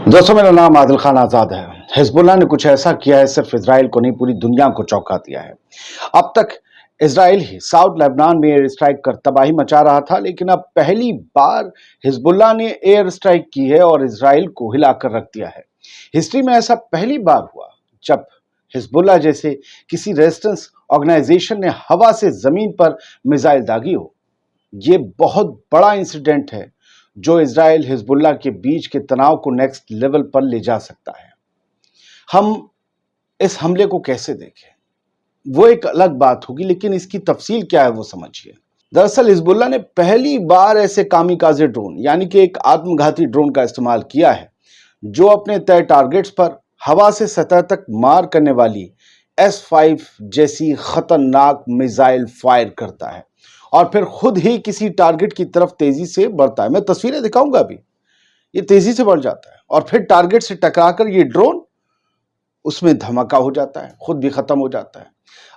दोस्तों, मेरा नाम आदिल खान आजाद है। हिजबुल्लाह ने कुछ ऐसा किया है, सिर्फ इजराइल को नहीं पूरी दुनिया को चौंका दिया है। अब तक इजराइल ही साउथ लेबनान में एयर स्ट्राइक कर तबाही मचा रहा था, लेकिन अब पहली बार हिजबुल्लाह ने एयर स्ट्राइक की है और इजराइल को हिलाकर रख दिया है। हिस्ट्री में ऐसा पहली बार हुआ जब हिजबुल्लाह जैसे किसी रेजिस्टेंस ऑर्गेनाइजेशन ने हवा से जमीन पर मिसाइल दागी हो। ये बहुत बड़ा इंसिडेंट है जो इजराइल हिजबुल्लाह के बीच के तनाव को नेक्स्ट लेवल पर ले जा सकता है। हम इस हमले को कैसे देखें वो एक अलग बात होगी, लेकिन इसकी तफसील क्या है वो समझिए। दरअसल हिजबुल्लाह ने पहली बार ऐसे कामिकाज़े ड्रोन यानी कि एक आत्मघाती ड्रोन का इस्तेमाल किया है जो अपने तय टारगेट्स पर हवा से सतह तक मार करने वाली S-5 जैसी खतरनाक मिसाइल फायर करता है और फिर खुद ही किसी टारगेट की तरफ तेजी से बढ़ता है। मैं तस्वीरें दिखाऊंगा अभी। ये तेजी से बढ़ जाता है और फिर टारगेट से टकराकर ये ड्रोन उसमें धमाका हो जाता है, खुद भी खत्म हो जाता है।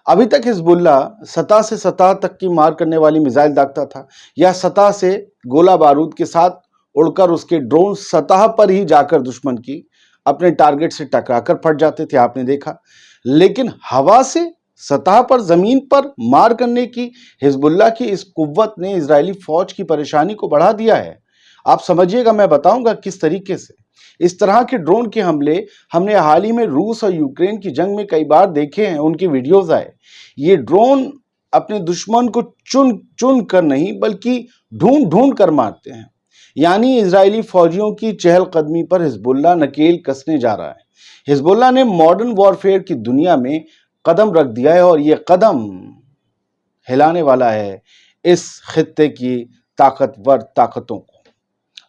अभी तक हिजबुल्लाह सतह से सतह तक की मार करने वाली मिसाइल दागता था या सतह से गोला बारूद के साथ उड़कर उसके ड्रोन सतह पर ही जाकर दुश्मन की अपने टारगेट से टकराकर फट जाते थे, आपने देखा। लेकिन हवा से सतह पर जमीन पर मार करने की हिजबुल्लाह की इस कुव्वत ने इजरायली फौज की परेशानी को बढ़ा दिया है। आप समझिएगा, मैं बताऊंगा किस तरीके से। इस तरह के ड्रोन के हमले हमने हाल ही में रूस और यूक्रेन की जंग में कई बार देखे हैं, उनके वीडियोस आए। ये ड्रोन अपने दुश्मन को चुन चुन कर नहीं बल्कि ढूंढ ढूंढ कर मारते हैं। यानी इजरायली फौजियों की चहलकदमी पर हिजबुल्लाह नकेल कसने जा रहा है। हिजबुल्लाह ने मॉडर्न वॉरफेयर की दुनिया में कदम रख दिया है और ये कदम हिलाने वाला है इस खित्ते की ताकतवर ताकतों को।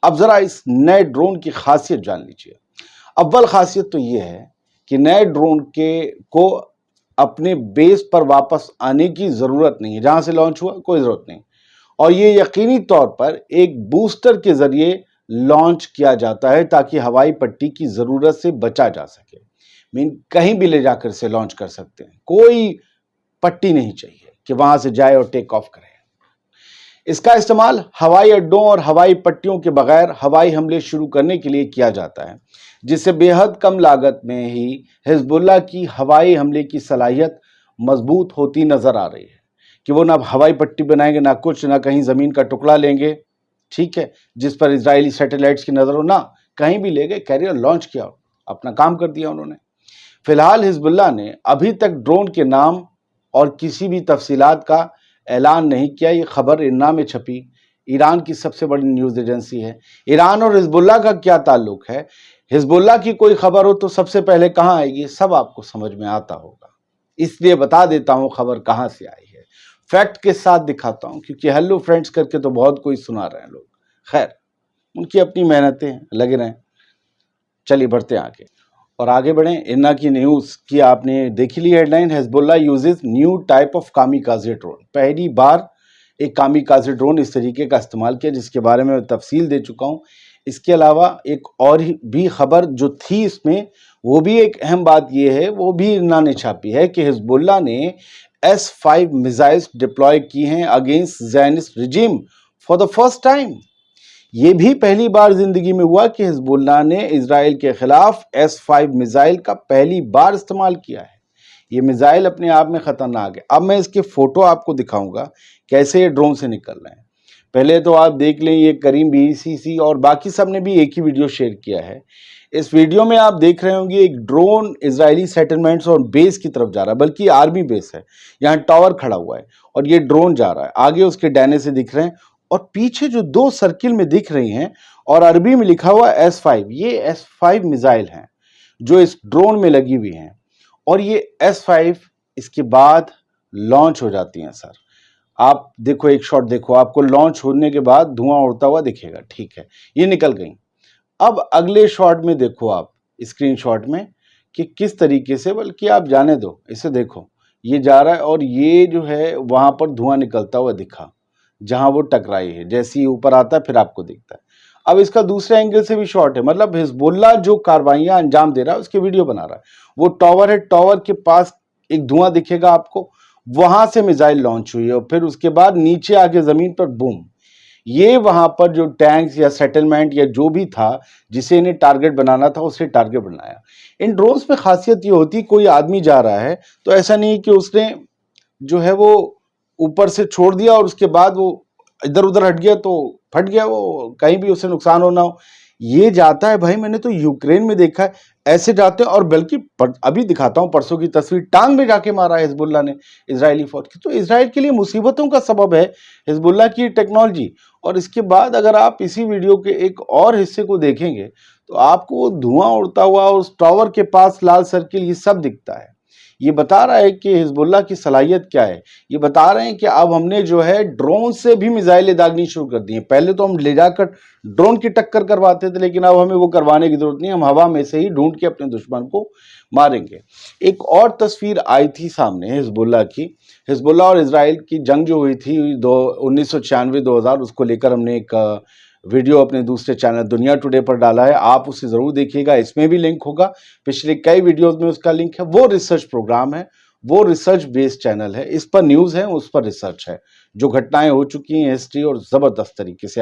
अब जरा इस नए ड्रोन की खासियत जान लीजिए। अव्वल खासियत तो ये है कि नए ड्रोन को अपने बेस पर वापस आने की जरूरत नहीं है, जहां से लॉन्च हुआ कोई जरूरत नहीं। और ये यकीनी तौर पर एक बूस्टर के जरिए लॉन्च किया जाता है ताकि हवाई पट्टी की जरूरत से बचा जा सके। मीन कहीं भी ले जाकर से लॉन्च कर सकते हैं, कोई पट्टी नहीं चाहिए कि वहां से जाए और टेक ऑफ करे। इसका इस्तेमाल हवाई अड्डों और हवाई पट्टियों के बगैर हवाई हमले शुरू करने के लिए किया जाता है, जिससे बेहद कम लागत में ही हिजबुल्लाह की हवाई हमले की सलाहियत मजबूत होती नजर आ रही है कि वो ना हवाई पट्टी बनाएंगे, ना कुछ, ना कहीं जमीन का टुकड़ा लेंगे, ठीक है, जिस पर इजरायली सैटेलाइट्स की नजर हो, ना कहीं भी ले गए, कैरियर लॉन्च किया, अपना काम कर दिया उन्होंने। फिलहाल हिजबुल्लाह ने अभी तक ड्रोन के नाम और किसी भी तफसीलात का ऐलान नहीं किया। ये खबर इरना में छपी, ईरान की सबसे बड़ी न्यूज़ एजेंसी है। ईरान और हिजबुल्लाह का क्या ताल्लुक है? हिजबुल्लाह की कोई खबर हो तो सबसे पहले कहाँ आएगी, सब आपको समझ में आता होगा। इसलिए बता देता हूँ खबर कहाँ से आई है, फैक्ट के साथ दिखाता हूँ, क्योंकि हेलो फ्रेंड्स करके तो बहुत कोई सुना रहे हैं लोग। खैर, उनकी अपनी मेहनतें हैं, लगे रहें। चलिए बढ़ते हैं आगे और आगे बढ़ें। इरना की न्यूज़ की आपने देखी ली headline, Hezbollah uses new type of kamikaze drone. पहली बार एक कामिकाज़े ड्रोन इस तरीके का इस्तेमाल किया, जिसके बारे में मैं तफसील दे चुका हूँ। इसके अलावा एक और भी खबर जो थी इसमें, वो भी एक अहम बात ये है, वो भी इरना ने छापी है कि हिजबुल्लाह ने S-5 मिसाइल्स डिप्लॉय की हैं against Zionist regime for the first time. ये भी पहली बार जिंदगी में हुआ कि हिजबुल्लाह ने इजराइल के खिलाफ S-5 मिसाइल का पहली बार इस्तेमाल किया है। ये मिसाइल अपने आप में खतरनाक है। अब मैं इसके फोटो आपको दिखाऊंगा कैसे ये ड्रोन से निकल रहे हैं। पहले तो आप देख लें, ये करीम BCC और बाकी सब ने भी एक ही वीडियो शेयर किया है। इस वीडियो में आप देख रहे होंगे एक ड्रोन इजरायली सेटलमेंट्स और बेस की तरफ जा रहा है, बल्कि आर्मी बेस है, यहाँ टावर खड़ा हुआ है और ये ड्रोन जा रहा है। आगे उसके डैने से दिख रहे हैं और पीछे जो दो सर्किल में दिख रही हैं और अरबी में लिखा हुआ S-5, ये S-5 मिसाइल हैं जो इस ड्रोन में लगी हुई हैं और ये S-5 इसके बाद लॉन्च हो जाती हैं। सर आप देखो, एक शॉट देखो, आपको लॉन्च होने के बाद धुआं उड़ता हुआ दिखेगा, ठीक है, ये निकल गई। अब अगले शॉट में देखो आप स्क्रीनशॉट में कि किस तरीके से, बल्कि आप जाने दो, इसे देखो, ये जा रहा है और ये जो है वहां पर धुआं निकलता हुआ दिखा जहां वो टकराई है। जैसे ही ऊपर आता है फिर आपको दिखता है। अब इसका दूसरे एंगल से भी शॉट है, मतलब हिजबुल्लाह जो कार्रवाइयां अंजाम दे रहा है उसके वीडियो बना रहा है। वो टावर है, टावर के पास एक धुआं दिखेगा आपको, वहां से मिसाइल लॉन्च हुई है और फिर उसके बाद नीचे आके जमीन पर बूम। یہ وہاں پر جو ٹینکس یا سیٹلمنٹ یا جو بھی تھا جسے انہیں ٹارگٹ بنانا تھا اسے ٹارگٹ بنایا۔ ان ڈرونز میں خاصیت یہ ہوتی کوئی آدمی جا رہا ہے تو ایسا نہیں کہ اس نے جو ہے وہ اوپر سے چھوڑ دیا اور اس کے بعد وہ ادھر ادھر ہٹ گیا تو پھٹ گیا، وہ کہیں بھی اسے نقصان ہونا ہو۔ یہ جاتا ہے بھائی، میں نے تو یوکرین میں دیکھا ہے ایسے جاتے ہیں، اور بلکہ ابھی دکھاتا ہوں پرسوں کی تصویر، ٹانگ میں جا کے مارا ہے حزب اللہ نے اسرائیلی فوج کی۔ تو اسرائیل کے لیے مصیبتوں کا سبب ہے حزب اللہ کی ٹیکنالوجی۔ اور اس کے بعد اگر آپ اسی ویڈیو کے ایک اور حصے کو دیکھیں گے تو آپ کو وہ دھواں اڑتا ہوا اور اس ٹاور کے پاس لال سرکل یہ سب دکھتا ہے۔ یہ بتا رہا ہے کہ حزب اللہ کی صلاحیت کیا ہے۔ یہ بتا رہے ہیں کہ اب ہم نے جو ہے ڈرون سے بھی میزائلیں داغنی شروع کر دی ہیں۔ پہلے تو ہم لے جا کر ڈرون کی ٹکر کرواتے تھے، لیکن اب ہمیں وہ کروانے کی ضرورت نہیں، ہم ہوا میں سے ہی ڈھونڈ کے اپنے دشمن کو ماریں گے۔ ایک اور تصویر آئی تھی سامنے حزب اللہ کی، حزب اللہ اور اسرائیل کی جنگ جو ہوئی تھی 1996-2000، اس کو لے کر ہم نے ایک ویڈیو اپنے دوسرے چینل دنیا ٹوڈے پر ڈالا ہے، آپ اسے ضرور دیکھیے گا، اس میں بھی لنک ہوگا، پچھلے کئی ویڈیوز میں اس کا لنک ہے۔ وہ ریسرچ پروگرام ہے، وہ ریسرچ بیس چینل ہے، اس پر نیوز ہے، اس پر ریسرچ ہے، جو گھٹنائیں ہو چکی ہیں ہسٹری، اور زبردست طریقے سے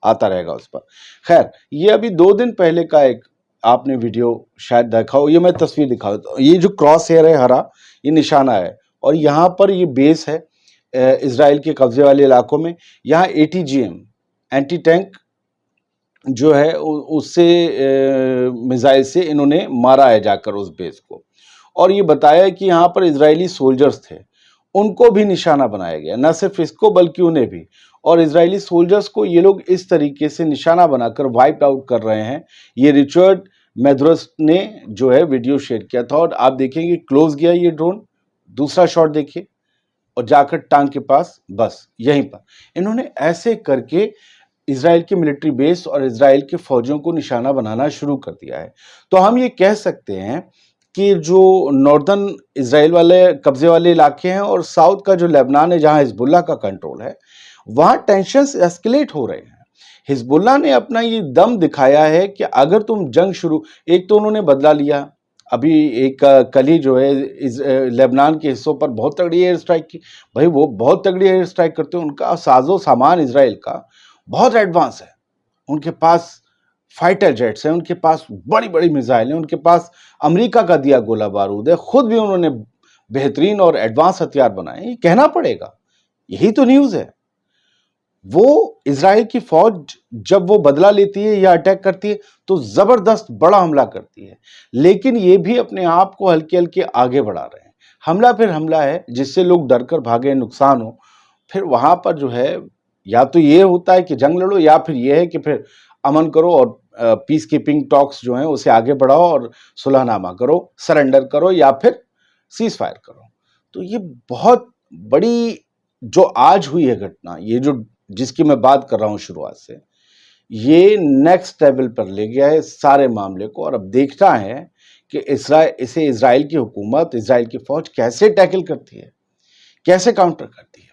آتا رہے گا اس پر۔ خیر، یہ ابھی 2 دن پہلے کا ایک آپ نے ویڈیو شاید دیکھا ہو، یہ میں تصویر دکھا دیتا ہوں۔ یہ جو کراس ہیئر ہے ہرا، یہ نشانہ ہے، اور یہاں پر یہ بیس ہے اسرائیل کے قبضے والے علاقوں میں۔ یہاں ATGM اینٹی ٹینک جو ہے اس سے میزائل سے انہوں نے مارا ہے جا کر اس بیس کو، اور یہ بتایا کہ یہاں پر اسرائیلی سولجرز تھے، ان کو بھی نشانہ بنایا گیا، نہ صرف اس کو بلکہ انہیں بھی، اور اسرائیلی سولجرز کو یہ لوگ اس طریقے سے نشانہ بنا کر وائپ آؤٹ کر رہے ہیں۔ یہ رچرڈ میدرس نے جو ہے ویڈیو شیئر کیا تھا، اور آپ دیکھیں گے کلوز گیا یہ ڈرون، دوسرا شاٹ دیکھیے، اور جا کر ٹانگ کے پاس بس یہیں پر انہوں نے ایسے کر کے اسرائیل کے ملٹری بیس اور اسرائیل کے فوجیوں کو نشانہ بنانا شروع کر دیا ہے۔ تو ہم یہ کہہ سکتے ہیں کہ جو ناردرن اسرائیل والے قبضے والے علاقے ہیں اور ساؤتھ کا جو لیبنان ہے جہاں حزب اللہ کا کنٹرول ہے، وہاں ٹینشنز ایسکلیٹ ہو رہے ہیں۔ حزب اللہ نے اپنا یہ دم دکھایا ہے کہ اگر تم جنگ شروع، ایک تو انہوں نے بدلہ لیا، ابھی ایک کل ہی جو ہے لیبنان کے حصوں پر بہت تگڑی ایئر اسٹرائک کی۔ بھائی وہ بہت تگڑی ایئر اسٹرائک کرتے ہیں، ان کا ساز و سامان اسرائیل کا بہت ایڈوانس ہے، ان کے پاس فائٹر جیٹس ہیں، ان کے پاس بڑی بڑی میزائل ہیں، ان کے پاس امریکہ کا دیا گولہ بارود ہے، خود بھی انہوں نے بہترین اور ایڈوانس ہتھیار بنائے ہیں۔ یہ کہنا پڑے گا، یہی تو نیوز ہے۔ وہ اسرائیل کی فوج جب وہ بدلہ لیتی ہے یا اٹیک کرتی ہے تو زبردست بڑا حملہ کرتی ہے، لیکن یہ بھی اپنے آپ کو ہلکے ہلکے آگے بڑھا رہے ہیں۔ حملہ پھر حملہ ہے جس سے لوگ ڈر کر بھاگیں، نقصان ہو، پھر وہاں پر جو ہے یا تو یہ ہوتا ہے کہ جنگ لڑو، یا پھر یہ ہے کہ پھر امن کرو اور پیس کیپنگ ٹاکس جو ہیں اسے آگے بڑھاؤ اور صلح نامہ کرو، سرنڈر کرو یا پھر سیز فائر کرو۔ تو یہ بہت بڑی جو آج ہوئی ہے گھٹنا، یہ جو جس کی میں بات کر رہا ہوں شروعات سے، یہ نیکسٹ لیول پر لے گیا ہے سارے معاملے کو، اور اب دیکھنا ہے کہ اسے اسرائیل کی حکومت، اسرائیل کی فوج کیسے ٹیکل کرتی ہے، کیسے کاؤنٹر کرتی ہے۔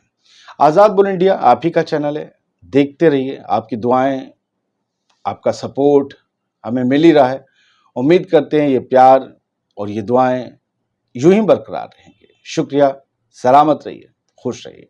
آزاد بول انڈیا آپ ہی کا چینل ہے، دیکھتے رہیے، آپ کی دعائیں، آپ کا سپورٹ ہمیں مل ہی رہا ہے۔ امید کرتے ہیں یہ پیار اور یہ دعائیں یوں ہی برقرار رہیں گے۔ شکریہ، سلامت رہیے، خوش رہیے۔